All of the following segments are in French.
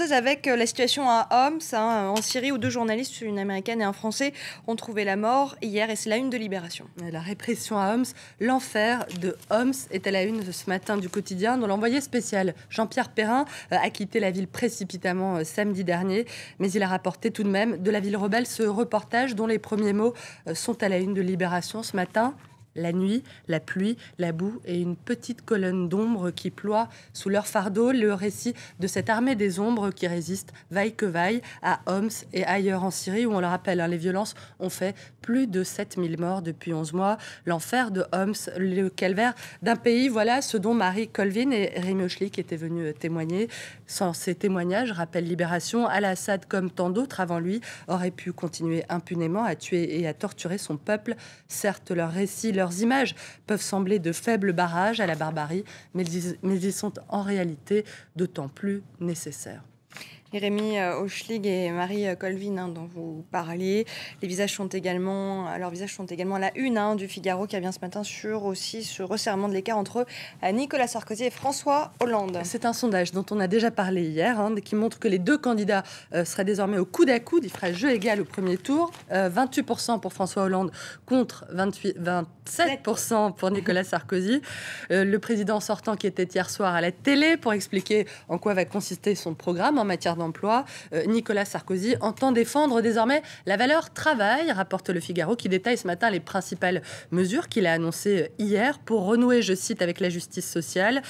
Avec la situation à Homs, en Syrie, où deux journalistes, une américaine et un français, ont trouvé la mort hier, et c'est la une de Libération. La répression à Homs, l'enfer de Homs est à la une de ce matin du quotidien, dont l'envoyé spécial Jean-Pierre Perrin a quitté la ville précipitamment samedi dernier, mais il a rapporté tout de même de la ville rebelle ce reportage dont les premiers mots sont à la une de Libération ce matin. La nuit, la pluie, la boue et une petite colonne d'ombre qui ploie sous leur fardeau, le récit de cette armée des ombres qui résiste, vaille que vaille, à Homs et ailleurs en Syrie, où on le rappelle, les violences ont fait plus de 7000 morts depuis 11 mois. L'enfer de Homs, le calvaire d'un pays, voilà ce dont Marie Colvin et Rémi Ochlik étaient venus témoigner. Sans ces témoignages, rappelle Libération, Al-Assad, comme tant d'autres avant lui, aurait pu continuer impunément à tuer et à torturer son peuple. Certes, leurs récits, leurs images peuvent sembler de faibles barrages à la barbarie, mais ils sont en réalité d'autant plus nécessaires. Rémi Ochlig et Marie Colvin, dont vous parliez, leurs visages sont également à la une du Figaro, qui revient ce matin sur aussi ce resserrement de l'écart entre Nicolas Sarkozy et François Hollande. C'est un sondage dont on a déjà parlé hier, qui montre que les deux candidats seraient désormais au coude à coude. Il fera jeu égal au premier tour. 28% pour François Hollande contre 27% pour Nicolas Sarkozy. Le président sortant qui était hier soir à la télé pour expliquer en quoi va consister son programme en matière d'emploi, Nicolas Sarkozy entend défendre désormais la valeur travail, rapporte le Figaro, qui détaille ce matin les principales mesures qu'il a annoncées hier pour renouer, je cite, avec la justice sociale.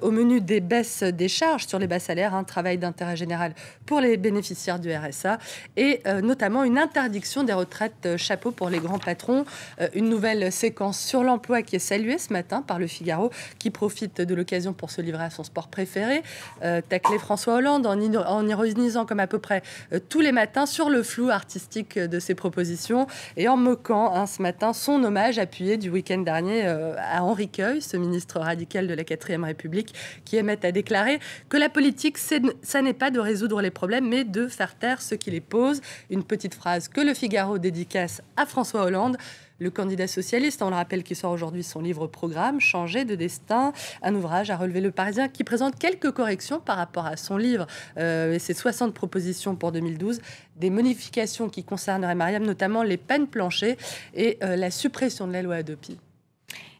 Au menu des baisses des charges sur les bas salaires, un travail d'intérêt général pour les bénéficiaires du RSA et notamment une interdiction des retraites chapeau pour les grands patrons. Une nouvelle séquence sur l'emploi qui est saluée ce matin par le Figaro, qui profite de l'occasion pour se livrer à son sport préféré, tacler François Hollande en ironisant comme à peu près tous les matins sur le flou artistique de ses propositions et en moquant ce matin son hommage appuyé du week-end dernier à Henri Queuille, ce ministre radical de la 4e République, qui aimait à déclarer que la politique, ça n'est pas de résoudre les problèmes, mais de faire taire ceux qui les posent. Une petite phrase que le Figaro dédicace à François Hollande. Le candidat socialiste, on le rappelle, qui sort aujourd'hui son livre programme, Changer de destin, un ouvrage à relever Le Parisien qui présente quelques corrections par rapport à son livre et ses 60 propositions pour 2012, des modifications qui concerneraient, Mariam, notamment les peines planchées et la suppression de la loi Hadopi.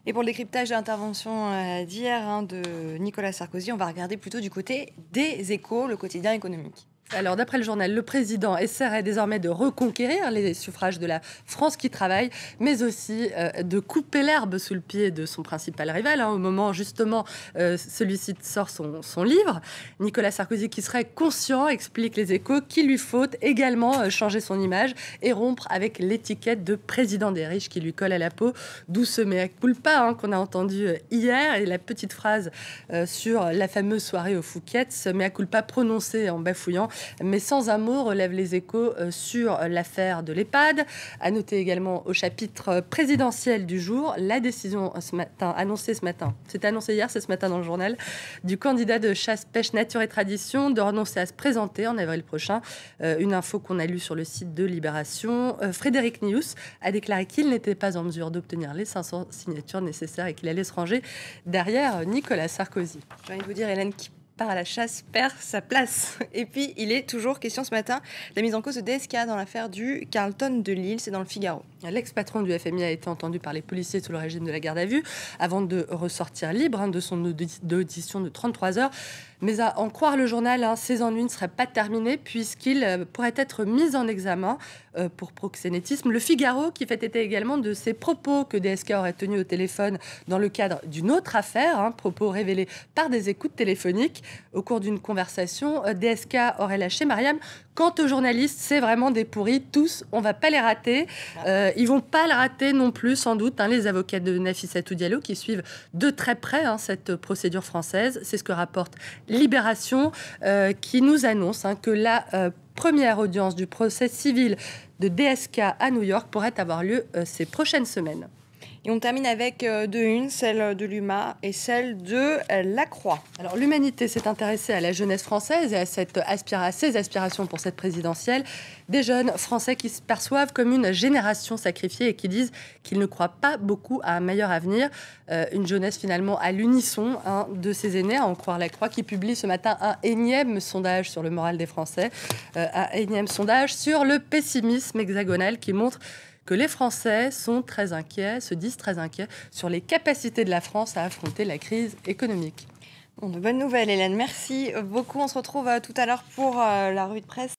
Et pour le décryptage de l'intervention d'hier de Nicolas Sarkozy, on va regarder plutôt du côté des Échos, le quotidien économique. Alors, d'après le journal, le président essaierait désormais de reconquérir les suffrages de la France qui travaille, mais aussi de couper l'herbe sous le pied de son principal rival. Au moment, justement, celui-ci sort son livre. Nicolas Sarkozy, qui serait conscient, explique les Échos, qu'il lui faut également changer son image et rompre avec l'étiquette de président des riches qui lui colle à la peau. D'où ce mea culpa qu'on a entendu hier, et la petite phrase sur la fameuse soirée au Fouquet's, ce mea culpa prononcé en bafouillant, mais sans un mot, relèvent les Échos sur l'affaire de l'EHPAD. À noter également au chapitre présidentiel du jour, la décision annoncée ce matin, c'était annoncé hier, c'est ce matin dans le journal, du candidat de chasse, pêche, nature et tradition de renoncer à se présenter en avril prochain. Une info qu'on a lue sur le site de Libération. Frédéric Nius a déclaré qu'il n'était pas en mesure d'obtenir les 500 signatures nécessaires et qu'il allait se ranger derrière Nicolas Sarkozy. J'ai envie de vous dire, Hélène, qui part à la chasse perd sa place. Et puis, il est toujours question ce matin de la mise en cause de DSK dans l'affaire du Carlton de Lille. C'est dans le Figaro. L'ex-patron du FMI a été entendu par les policiers sous le régime de la garde à vue avant de ressortir libre de son audition de 33 heures. Mais à en croire le journal, ses ennuis ne seraient pas terminés puisqu'il pourrait être mis en examen pour proxénétisme. Le Figaro qui fait état également de ses propos que DSK aurait tenus au téléphone dans le cadre d'une autre affaire, propos révélés par des écoutes téléphoniques. Au cours d'une conversation, DSK aurait lâché, Mariam, quant aux journalistes, c'est vraiment des pourris, tous, on va pas les rater. Ils vont pas le rater non plus, sans doute, les avocats de Nafissatou Diallo qui suivent de très près cette procédure française. C'est ce que rapporte Libération, qui nous annonce que la première audience du procès civil de DSK à New York pourrait avoir lieu ces prochaines semaines. Et on termine avec deux unes, celle de l'UMA et celle de La Croix. Alors l'Humanité s'est intéressée à la jeunesse française et à ses aspirations pour cette présidentielle. Des jeunes Français qui se perçoivent comme une génération sacrifiée et qui disent qu'ils ne croient pas beaucoup à un meilleur avenir. Une jeunesse finalement à l'unisson de ses aînés, à en croire La Croix, qui publie ce matin un énième sondage sur le moral des Français, un énième sondage sur le pessimisme hexagonal qui montre que les Français sont très inquiets, se disent très inquiets sur les capacités de la France à affronter la crise économique. Bon, de bonnes nouvelles, Hélène. Merci beaucoup. On se retrouve tout à l'heure pour la revue de presse.